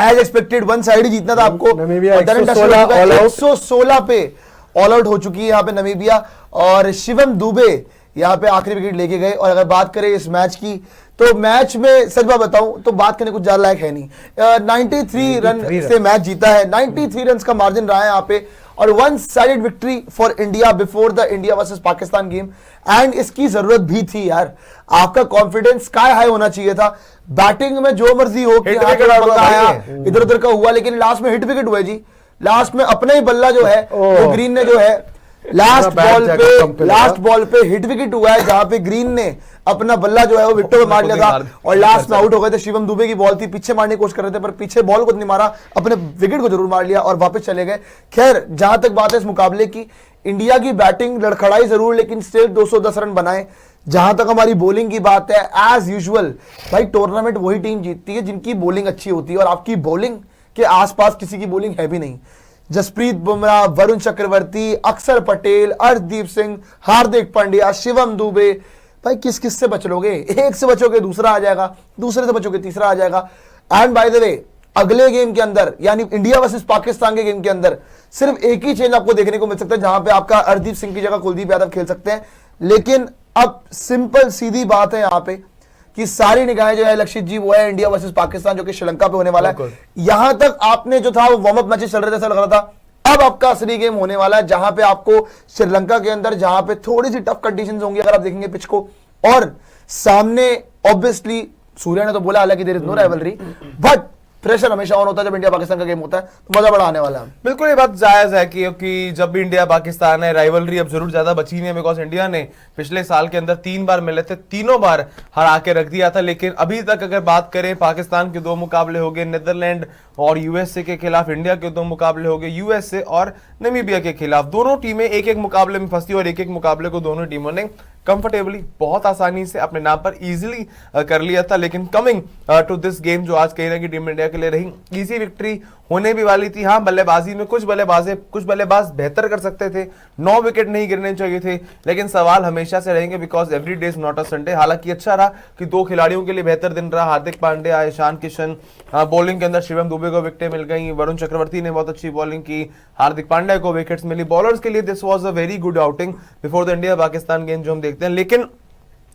As expected one side ही जीतना था आपको। नमीबिया 116 पे ऑल आउट हो चुकी है यहाँ पे नमीबिया, और शिवम दुबे यहाँ पे आखिरी विकेट लेके गए। और अगर बात करें इस मैच की, तो मैच में सच बात बताऊं तो बात करने कुछ ज्यादा लायक है नहीं। 93 रन से मैच जीता है, 93 रन का मार्जिन रहा है यहाँ पे, और one sided victory for India before the India versus Pakistan game. And इसकी जरूरत भी थी यार, आपका कॉन्फिडेंस स्काई हाई होना चाहिए था। बैटिंग में जो मर्जी हो कि इधर उधर का हुआ, लेकिन लास्ट में हिट विकेट हुआ जी। लास्ट में अपना ही बल्ला जो है वो ग्रीन ने जो है लास्ट बॉल पे हिट विकेट हुआ है, जहां पे ग्रीन ने अपना बल्ला जो है वो विकेट पे मार लिया था, और लास्ट में आउट हो गए थे। शिवम दुबे की बॉल थी, पीछे मारने की कोशिश कर रहे थे, पर पीछे बॉल को नहीं मारा, अपने विकेट को जरूर मार लिया और वापस चले गए। खैर, जहां तक बात है इस मुकाबले की, इंडिया की बैटिंग लड़खड़ाई जरूर, लेकिन स्टिल 210 रन बनाए। जहां तक हमारी बॉलिंग की बात है, एज यूजुअल भाई टूर्नामेंट वही टीम जीतती है जिनकी बॉलिंग अच्छी होती है, और आपकी बॉलिंग के आसपास किसी की बॉलिंग है भी नहीं। जसप्रीत बुमराह, वरुण चक्रवर्ती, अक्षर पटेल, अर्शदीप सिंह, हार्दिक पांड्या, शिवम दुबे, भाई किस किस से बच लोगे? एक से बचोगे दूसरा आ जाएगा, दूसरे से बचोगे तीसरा आ जाएगा। एंड बाय द वे, अगले गेम के अंदर यानी इंडिया वर्सेस पाकिस्तान के गेम के अंदर सिर्फ एक ही चेंज आपको देखने को मिल सकता है, जहां पे आपका अर्शदीप सिंह की जगह कुलदीप यादव खेल सकते हैं। लेकिन अब सिंपल सीधी बात है यहाँ पे कि सारी निगाहें जो है लक्षित जी वो है इंडिया वर्सेस पाकिस्तान, जो कि श्रीलंका पे होने वाला है। यहां तक आपने जो था वो वार्म अप मैचेस चल रहे थे, ऐसा लग रहा था। अब आपका असली गेम होने वाला है, जहां पे आपको श्रीलंका के अंदर, जहां पे थोड़ी सी टफ कंडीशंस होंगी अगर आप देखेंगे पिच को, और सामने ऑब्वियसली सूर्या ने तो बोला हालांकि there is no rivalry, but pressure हमेशा ऑन होता है जब इंडिया पाकिस्तान का गेम होता है, तो मजा बड़ा आने वाला है। बिल्कुल ये बात जायज है कि जब भी इंडिया पाकिस्तान है, राइवलरी अब जरूर ज्यादा बची नहीं है, बिकॉज इंडिया ने पिछले साल के अंदर 3 बार मिले थे, तीनों बार हरा के रख दिया था। लेकिन अभी तक अगर बात करें, पाकिस्तान के 2 मुकाबले हो गए, नीदरलैंड और यूएसए के खिलाफ, इंडिया के 2 मुकाबले हो गए यूएसए और नमीबिया के खिलाफ। दोनों टीमें एक एक मुकाबले में फंसी, और एक एक मुकाबले को दोनों टीमों ने कंफर्टेबली बहुत आसानी से अपने नाम पर इजीली कर लिया था। लेकिन कमिंग टू दिस गेम, जो आज कहीं ना कहीं टीम इंडिया के लिए रही इजी विक्ट्री होने भी वाली थी। हाँ, बल्लेबाजी में कुछ बल्लेबाज बेहतर कर सकते थे, 9 विकेट नहीं गिरने चाहिए थे, लेकिन सवाल हमेशा से रहेंगे because every day is not a Sunday. हालांकि अच्छा रहा कि 2 खिलाड़ियों के लिए बेहतर दिन रहा, हार्दिक पांड्या, ईशान किशन, बॉलिंग के अंदर शिवम दुबे को विकेटें मिल गई, वरुण चक्रवर्ती ने बहुत अच्छी बॉलिंग की, हार्दिक पांड्या को विकेट्स मिली। बॉलर्स के लिए this was a very good outing before the India Pakistan game जो हम देखते हैं। लेकिन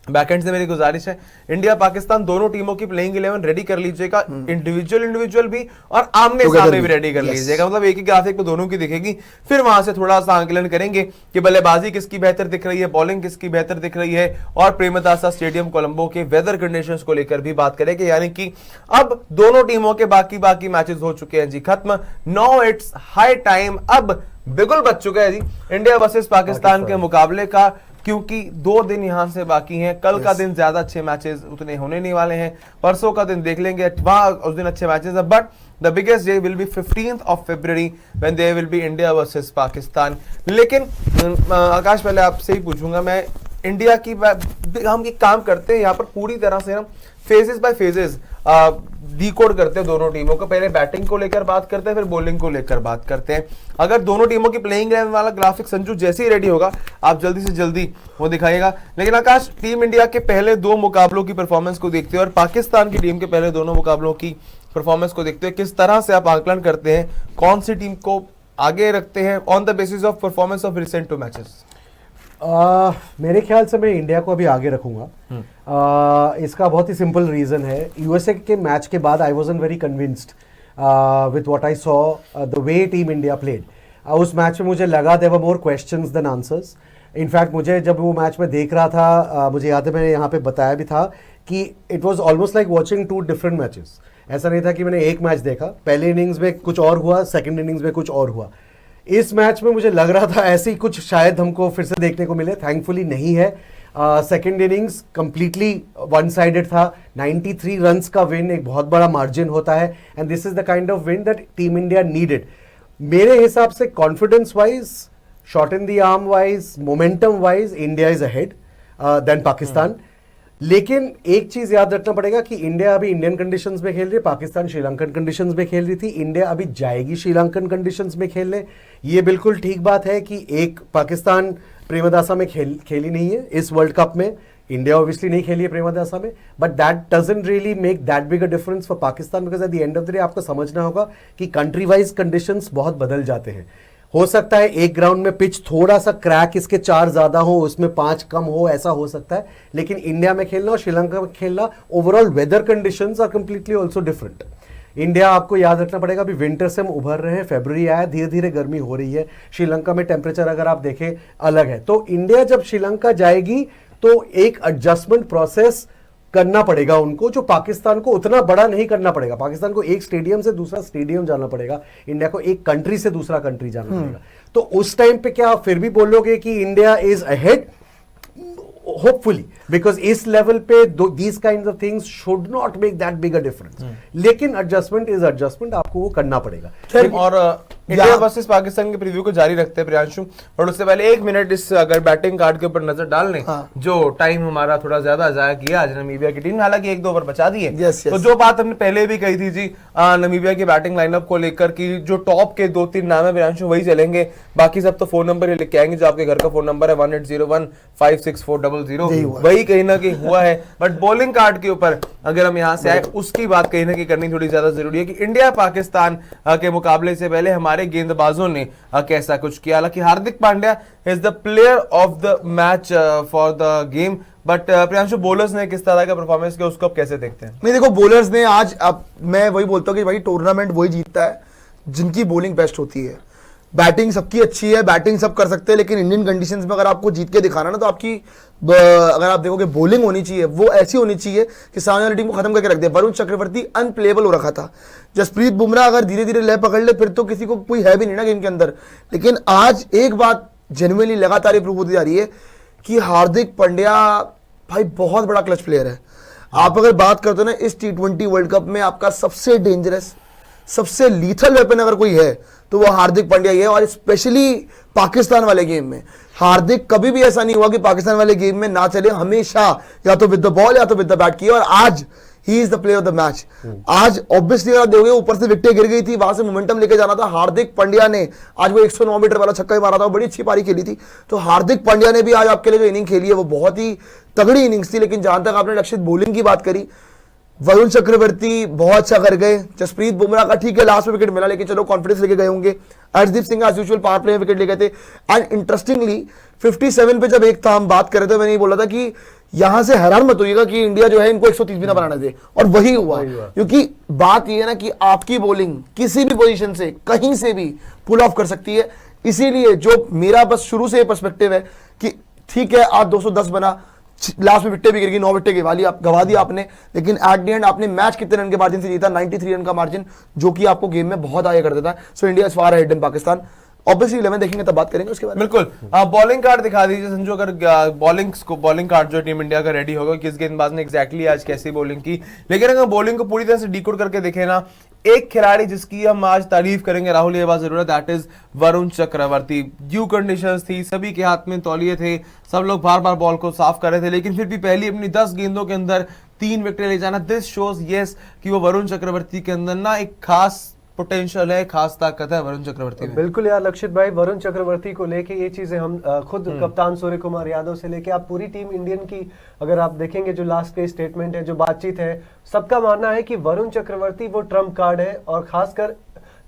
बैकएंड से मेरी गुजारिश है, इंडिया पाकिस्तान दोनों टीमों की प्लेइंग 11 रेडी कर लीजिएगा, इंडिविजुअल भी और आमने सामने भी रेडी कर लीजिएगा। मतलब एक ही ग्राफिक पे दोनों की दिखेगी, फिर वहां से थोड़ा सा आंकलन करेंगे कि बल्लेबाजी किसकी बेहतर दिख रही है, बॉलिंग किसकी बेहतर दिख रही है, और प्रेमदासा स्टेडियम कोलंबो के वेदर कंडीशंस को लेकर भी बात करेंगे। यानी कि अब दोनों टीमों के बाकी मैचेस हो चुके हैं जी खत्म। नाउ इट्स हाई टाइम, अब बिल्कुल बच चुका है जी इंडिया वर्सेस पाकिस्तान के मुकाबले का, क्योंकि 2 दिन यहां से बाकी हैं। कल का दिन ज्यादा अच्छे मैचेस उतने होने नहीं वाले हैं, परसों का दिन देख लेंगे, वहां उस दिन अच्छे मैचेस है, but the biggest day will be 15th of February when there will be India versus Pakistan. लेकिन आकाश, पहले आपसे ही पूछूंगा मैं, इंडिया की हम एक काम करते हैं यहाँ पर पूरी तरह से हम फेजेस बाय फेजेस डिकोड करते हैं दोनों टीमों को। पहले बैटिंग को लेकर बात करते हैं, फिर बॉलिंग को लेकर बात करते हैं। अगर दोनों टीमों की प्लेइंग 11 वाला ग्राफिक संजू जैसे ही रेडी होगा, आप जल्दी से जल्दी वो दिखाइएगा। लेकिन आकाश, टीम इंडिया के पहले 2 मुकाबलों की परफॉर्मेंस को देखते हैं और पाकिस्तान की टीम के पहले दोनों मुकाबलों की परफॉर्मेंस को देखते हैं, किस तरह से आप आकलन करते हैं, कौन सी टीम को आगे रखते हैं on the basis of performance of recent 2 matches? मेरे ख्याल से मैं इंडिया को अभी आगे रखूंगा। इसका बहुत ही सिंपल रीजन है, यूएसए के मैच के बाद I wasn't very convinced with what I saw the way team India played. उस मैच में मुझे लगा there were more questions than answers. In fact मुझे जब वो मैच में देख रहा था, मुझे याद है मैंने यहाँ पे बताया भी था कि it was almost like watching 2 different matches. ऐसा नहीं था कि मैंने एक मैच देखा, पहले इनिंग्स में कुछ और हुआ, सेकेंड इनिंग्स में कुछ और हुआ। इस मैच में मुझे लग रहा था ऐसे ही कुछ शायद हमको फिर से देखने को मिले, थैंकफुली नहीं है। Second innings completely one sided था। 93 रन्स का विन एक बहुत बड़ा मार्जिन होता है, and this is the kind of win that team India needed. मेरे हिसाब से confidence wise, shot in the arm wise, momentum wise India is ahead than Pakistan. लेकिन एक चीज याद रखना पड़ेगा कि इंडिया अभी इंडियन कंडीशंस में खेल रही है, पाकिस्तान श्रीलंकन कंडीशंस में खेल रही थी। इंडिया अभी जाएगी श्रीलंकन कंडीशंस में खेलने। ये बिल्कुल ठीक बात है कि एक पाकिस्तान प्रेमदासा में खेली नहीं है इस वर्ल्ड कप में। इंडिया ऑब्वियसली नहीं खेली है प्रेमदासा में, but that doesn't really make that big a difference for Pakistan, because at the end of the day आपको समझना होगा कि कंट्री वाइज कंडीशंस बहुत बदल जाते हैं। हो सकता है एक ग्राउंड में पिच थोड़ा सा क्रैक, इसके 4 ज्यादा हो, उसमें 5 कम हो, ऐसा हो सकता है, लेकिन इंडिया में खेलना और श्रीलंका में खेलना, overall weather conditions are completely also different. India आपको याद रखना पड़ेगा, अभी विंटर से हम उभर रहे हैं, फरवरी आया, धीरे धीरे गर्मी हो रही है। श्रीलंका में टेम्परेचर अगर आप देखें अलग है। तो इंडिया जब श्रीलंका जाएगी तो एक एडजस्टमेंट प्रोसेस करना पड़ेगा उनको, जो पाकिस्तान को उतना बड़ा नहीं करना पड़ेगा। पाकिस्तान को एक स्टेडियम से दूसरा स्टेडियम जाना पड़ेगा, इंडिया को एक कंट्री से दूसरा कंट्री जाना पड़ेगा। तो उस टाइम पे क्या आप फिर भी बोलोगे कि India is ahead? Hopefully, because इस लेवल पे these kinds of things should not make that big a difference, लेकिन एडजस्टमेंट इज एडजस्टमेंट, आपको वो करना पड़ेगा। और इंडिया वर्सेस पाकिस्तान के प्रीव्यू को जारी रखते हैं प्रियांशु, और उससे पहले 1 मिनट इस अगर बैटिंग कार्ड के ऊपर नजर डाल लें, जो टाइम हमारा थोड़ा ज्यादा जाया किया आज नमीबिया की टीम ने, हालांकि 1-2 ओवर बचा दिए। तो जो बात हमने पहले भी कही थी जी नमीबिया की बैटिंग लाइनअप को लेकर की, जो टॉप के 2-3 नाम है प्रियांशु वही चलेंगे, बाकी सब तो फोन नंबर ही लिख के आएंगे, जो आपके घर का फोन नंबर है 1801564000, वही कहीं ना कहीं हुआ है। बट बॉलिंग कार्ड के ऊपर अगर हम यहाँ से आए, उसकी बात कहीं ना कहीं करनी थोड़ी ज्यादा जरूरी है कि इंडिया पाकिस्तान के मुकाबले से पहले हमारे गेंदबाजों ने कैसा कुछ किया। हालांकि Hardik Pandya is the player of the match for the game, but Priyanshu bowlers ने किस तरह का परफॉर्मेंस किया, उसको आप कैसे देखते हैं? नहीं देखो, बॉलर्स ने आज, अब मैं वही बोलता हूँ कि भाई टूर्नामेंट वही जीतता है जिनकी बॉलिंग बेस्ट होती है। बैटिंग सबकी अच्छी है, बैटिंग सब कर सकते हैं, लेकिन इंडियन कंडीशंस में अगर आपको जीत के दिखाना ना, तो आपकी अगर आप देखोगे बॉलिंग होनी चाहिए, वो ऐसी होनी चाहिए कि सामने वाली टीम को खत्म करके रख दे। वरुण चक्रवर्ती अनप्लेएबल हो रखा था, जसप्रीत बुमराह अगर धीरे धीरे लय पकड़ ले फिर तो किसी को कोई है भी नहीं ना गेम के अंदर। लेकिन आज एक बात जेन्युइनली लगातार प्रूव होती जा रही है कि हार्दिक पांड्या भाई बहुत बड़ा क्लच प्लेयर है। आप अगर बात करते हो ना, इस T20 वर्ल्ड कप में आपका सबसे डेंजरस, सबसे लीथल वेपन अगर कोई है तो वो हार्दिक पांड्या ही है। और स्पेशली पाकिस्तान वाले गेम में हार्दिक कभी भी ऐसा नहीं हुआ कि पाकिस्तान वाले गेम में ना चले, हमेशा या तो विद द बॉल या तो विद द बैट किया। और आज he is the player of the match. आज ऑब्वियसली आप देखोगे ऊपर से विकेट गिर गई थी, वहां से मोमेंटम लेके जाना था। हार्दिक पांड्या ने आज वो 109 मीटर वाला छक्का ही मारा था, बड़ी अच्छी पारी खेली थी। तो हार्दिक पांड्या ने भी आज आपके लिए जो इनिंग खेली है वो बहुत ही तगड़ी इनिंग्स थी। लेकिन जहां तक आपने लक्षित बॉलिंग की बात करी, वरुण चक्रवर्ती बहुत अच्छा कर गए। जसप्रीत बुमराह का ठीक है लास्ट में विकेट मिला, लेकिन चलो कॉन्फिडेंस लेके गए होंगे। Arshdeep Singh as usual power play में विकेट ले गए थे। एंड इंटरेस्टिंगली 57 पे जब एक था, हम बात कर रहे थे, मैंने ये बोला था कि यहां से हैरान मत होइएगा कि इंडिया जो है इनको 130 भी ना बनाने दे, और वही हुआ। क्योंकि बात ये है ना कि आपकी बॉलिंग किसी भी पोजीशन से कहीं से भी पुल ऑफ कर सकती है। इसीलिए जो मेरा बस शुरू से पर्सपेक्टिव है कि ठीक है आप 210 बना, लास्ट में विकेट भी गिर गई, 9 विकेट गवा दी आपने, लेकिन एट द एंड आपने मैच कितने रन के मार्जिन से जीता? 93 रन का मार्जिन, जो कि आपको गेम में बहुत आगे कर देता है। So India is far ahead in Pakistan. Obviously 11 देखेंगे तब बात करेंगे उसके बाद। बिल्कुल। बॉलिंग कार्ड दिखा दीजिए संजू, अगर बॉलिंग कार्ड जो टीम इंडिया का रेडी होगा, किस गेंदबाज ने एग्जैक्टली आज कैसी बॉलिंग की। लेकिन अगर बॉलिंग को पूरी तरह से डिकोड करके देखें ना, एक खिलाड़ी जिसकी हम आज तारीफ करेंगे राहुल, ये बात जरूर है, that is Varun Chakravarthy. Dew conditions थी, सभी के हाथ में तौलिए थे, सब लोग बार बार बॉल को साफ कर रहे थे, लेकिन फिर भी पहली अपनी 10 गेंदों के अंदर 3 विकेट ले जाना, दिस शोज यस कि वो वरुण चक्रवर्ती के अंदर ना एक खास पोटेंशियल है, खास ताकत है वरुण चक्रवर्ती में। बिल्कुल यार लक्षित भाई, वरुण चक्रवर्ती को लेके ये चीजें हम खुद कप्तान सूर्य कुमार यादव से लेके आप पूरी टीम इंडियन की अगर आप देखेंगे, जो लास्ट के स्टेटमेंट है, जो बातचीत है, सबका मानना है कि वरुण चक्रवर्ती वो ट्रम्प कार्ड है। और खासकर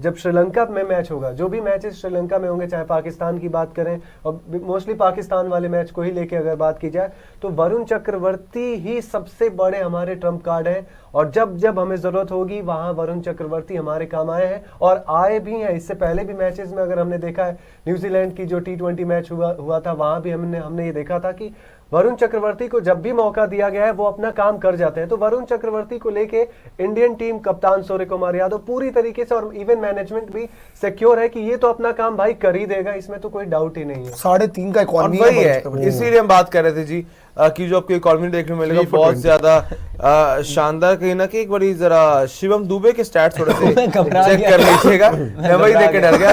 जब श्रीलंका में मैच होगा, जो भी मैचेस श्रीलंका में होंगे, चाहे पाकिस्तान की बात करें और मोस्टली पाकिस्तान वाले मैच को ही लेके अगर बात की जाए, तो वरुण चक्रवर्ती ही सबसे बड़े हमारे ट्रम्प कार्ड है। और जब जब हमें जरूरत होगी वहां वरुण चक्रवर्ती हमारे काम आए हैं और आए भी हैं। इससे पहले भी मैचेस में अगर हमने देखा है, न्यूजीलैंड की जो T20 मैच हुआ था, वहां भी हमने ये देखा था कि वरुण चक्रवर्ती को जब भी मौका दिया गया है वो अपना काम कर जाते हैं। तो वरुण चक्रवर्ती को लेके इंडियन टीम कप्तान सूर्य कुमार यादव पूरी तरीके से और इवन मैनेजमेंट भी सिक्योर है कि ये तो अपना काम भाई कर ही देगा, इसमें तो कोई डाउट ही नहीं है। 3.5 का इकॉनमी है, इसीलिए हम बात कर रहे थे जी कि जो आपको इकॉनमी देखने को मिलेगा बहुत ज्यादा शानदार। कहीं ना कहीं एक बारी जरा शिवम दुबे के स्टैट्स थोड़े से चेक कर लीजिएगा। मैं वही देख के डर गया।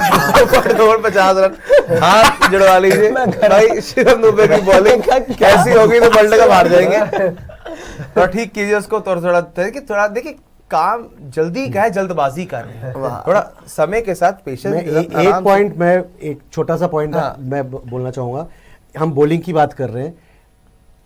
50 रन हाथ जुड़वा लीजिए भाई, शिवम दुबे की बॉलिंग कैसी होगी तो वर्ल्ड कप हार जाएंगे। तो ठीक कीजिए उसको, थोड़ा देखिए काम जल्दी का है, जल्दबाजी कर रहे हैं, थोड़ा समय के साथ पेशेंस। एक पॉइंट, मैं एक छोटा सा पॉइंट मैं बोलना चाहूंगा। हम बॉलिंग की बात कर रहे हैं,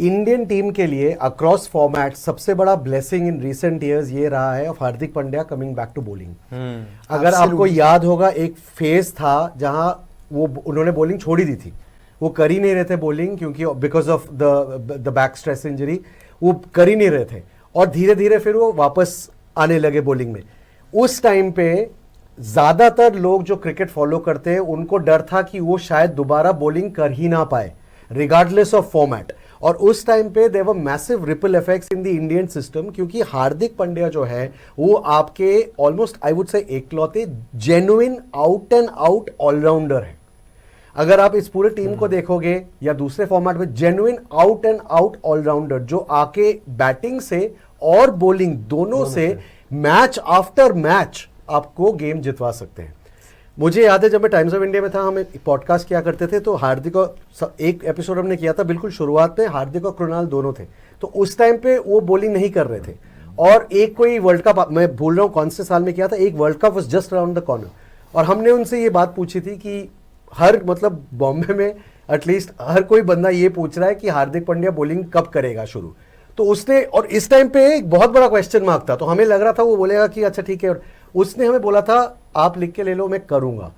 इंडियन टीम के लिए अक्रॉस फॉर्मेट सबसे बड़ा ब्लेसिंग इन रिसेंट इयर्स ये रहा है of Hardik Pandya coming back to bowling. अगर आपको याद होगा एक फेज था जहां वो उन्होंने बॉलिंग छोड़ी दी थी, वो कर ही नहीं रहे थे बॉलिंग क्योंकि because of the back stress injury वो कर ही नहीं रहे थे, और धीरे धीरे फिर वो वापस आने लगे बॉलिंग में। उस टाइम पे ज्यादातर लोग जो क्रिकेट फॉलो करते हैं उनको डर था कि वो शायद दोबारा बॉलिंग कर ही ना पाए रिगार्डलेस ऑफ फॉर्मेट, और उस टाइम पे there were massive ripple effects in the Indian system, क्योंकि हार्दिक पांड्या जो है वो आपके ऑलमोस्ट आई वुड से इकलौते genuine out and out all-rounder है। अगर आप इस पूरे टीम को देखोगे या दूसरे फॉर्मेट में, genuine out and out all-rounder जो आके बैटिंग से और बॉलिंग दोनों से मैच आफ्टर मैच आपको गेम जितवा सकते हैं। मुझे याद है जब मैं टाइम्स ऑफ इंडिया में था, हम एक पॉडकास्ट किया करते थे, तो हार्दिक और एक एपिसोड हमने किया था बिल्कुल शुरुआत में, हार्दिक और कृणाल दोनों थे, तो उस टाइम पे वो बॉलिंग नहीं कर रहे थे। और एक कोई वर्ल्ड कप, मैं भूल रहा हूँ कौन से साल में किया था, एक world cup was just around the corner, और हमने उनसे ये बात पूछी थी कि हर मतलब बॉम्बे में एटलीस्ट हर कोई बंदा ये पूछ रहा है कि हार्दिक पांड्या बॉलिंग कब करेगा शुरू, तो उसने, और इस टाइम पे एक बहुत बड़ा क्वेश्चन मार्क था, तो हमें लग रहा था वो बोलेगा कि अच्छा ठीक है, और उसने हमें बोला था आप लिख के ले लो, मैं करूंगा,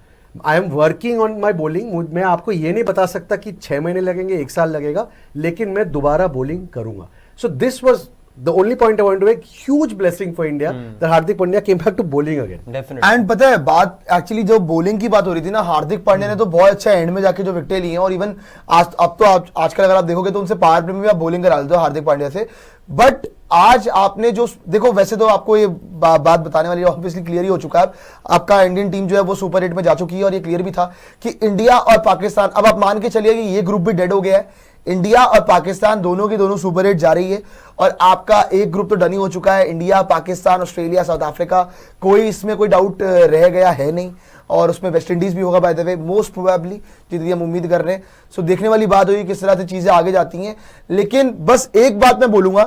I am working on my bowling, मैं आपको ये नहीं बता सकता कि 6 महीने लगेंगे, 1 साल लगेगा, लेकिन मैं दोबारा बॉलिंग करूंगा। So this was the only point I want to make, huge blessing for India that Hardik Pandya came back to bowling again. Definitely. And पता है बात एक्चुअली जो बॉलिंग की बात हो रही थी ना, हार्दिक पांड्या ने तो बहुत अच्छा एंड में जाके जो विकेटें ली हैं, और इवन आज अब तो आजकल अगर आप देखोगे तो उनसे पावर प्ले में भी आप बॉलिंग करा देते हो हार्दिक पांड्या से। बट आज आपने जो देखो, वैसे तो आपको ये बात बताने वाली ऑब्वियसली क्लियर ही हो चुका है, आपका इंडियन टीम जो है वो सुपर 8 में जा चुकी है, और ये क्लियर भी था कि इंडिया और पाकिस्तान, अब आप मान के चलिए कि ये ग्रुप भी डेड हो गया है, इंडिया और पाकिस्तान दोनों की दोनों सुपर 8 जा रही है, और आपका एक ग्रुप तो डन ही हो चुका है, India, Pakistan, Australia, south Africa, कोई इसमें कोई डाउट रह गया है नहीं, और उसमें वेस्ट इंडीज भी होगा by the way, most probably, जितनी हम उम्मीद कर रहे हैं। सो देखने वाली बात होगी किस तरह से चीजें आगे जाती हैं। लेकिन बस एक बात मैं बोलूंगा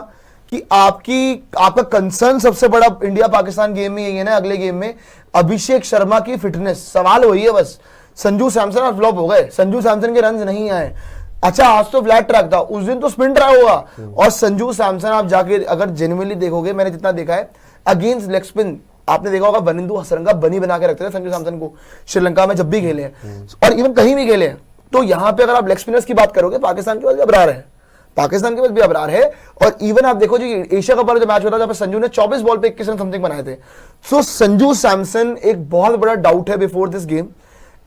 कि आपका कंसर्न सबसे बड़ा इंडिया पाकिस्तान गेम में यही है ना, अगले गेम में अभिषेक शर्मा की फिटनेस, सवाल वही है बस। संजू सैमसन आज फ्लॉप हो गए, संजू सैमसन के रन नहीं आए। अच्छा आज तो फ्लैट ट्रैक था, उस दिन तो स्पिन ट्रैक होगा, और संजू सैमसन आप जाके अगर जेन्युइनली देखोगे, मैंने जितना देखा है अगेंस्ट लेग स्पिन, आपने देखा होगा वनिंदु हसरंगा बनी बना के रखते थे संजू सैमसन को श्रीलंका में जब भी खेले हैं, और इवन कहीं भी खेले हैं। तो यहाँ पे अगर आप लेग स्पिनर्स की बात करोगे, पाकिस्तान के पास भी अबरार है, पाकिस्तान के पास भी अबरार है, और इवन आप देखो जी एशिया कप वाला जो मैच हुआ था जब संजू ने 24 बॉल पे 21 रन समथिंग बनाए थे। सो संजू सैमसन एक बहुत बड़ा डाउट है before this game.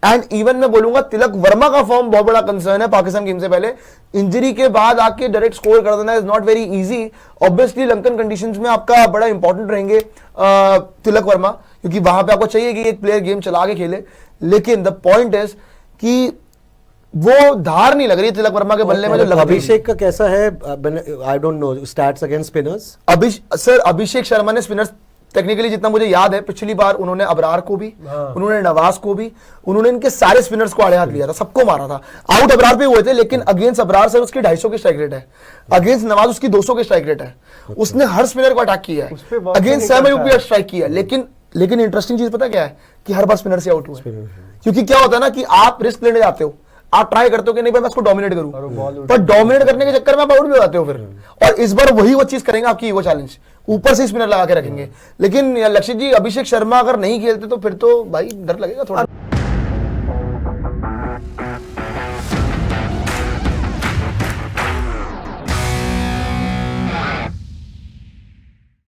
And even मैं बोलूंगा तिलक वर्मा का फॉर्म बहुत बड़ा कंसर्न है पाकिस्तान गेम से पहले। इंजरी के बाद आके डायरेक्ट स्कोर कर देना is not very easy. Obviously Lankan conditions में आपका बड़ा इंपॉर्टेंट रहेंगे तिलक वर्मा, क्योंकि वहां पे आपको चाहिए कि एक प्लेयर गेम चला के खेले। लेकिन द पॉइंट इज कि वो धार नहीं लग रही तिलक वर्मा के बल्ले में जो अभिषेक का कैसा है, I don't know stats against spinners. Sir Abhishek Sharma ने स्पिनर्स टेक्निकली जितना मुझे याद है पिछली बार उन्होंने अबरार को भी, उन्होंने नवाज को भी, उन्होंने इनके सारे स्पिनर्स को आड़े हाथ लिया था, सबको मारा था। आउट अबरार पे हुए थे, लेकिन अगेंस्ट अबरार सर उसकी 250 की स्ट्राइक रेट है, अगेंस्ट नवाज उसकी 200 की स्ट्राइक रेट है। उसने हर स्पिनर को अटैक किया है, अगेंस्ट सैम अयूब भी स्ट्राइक किया है। लेकिन इंटरेस्टिंग चीज पता क्या है कि हर बार स्पिनर से आउट हुआ है। क्योंकि क्या होता है ना कि आप रिस्क लेने जाते हो, आप ट्राई करते हो कि नहीं भाई मैं इसको डोमिनेट करूं, पर डोमिनेट करने के चक्कर में आप आउट भी हो जाते हो फिर। और इस बार वही वो चीज करेंगे आपकी ईगो चैलेंज, ऊपर से स्पिनर लगा के रखेंगे। लेकिन लक्षित जी अभिषेक शर्मा अगर नहीं खेलते तो फिर तो भाई डर लगेगा थोड़ा।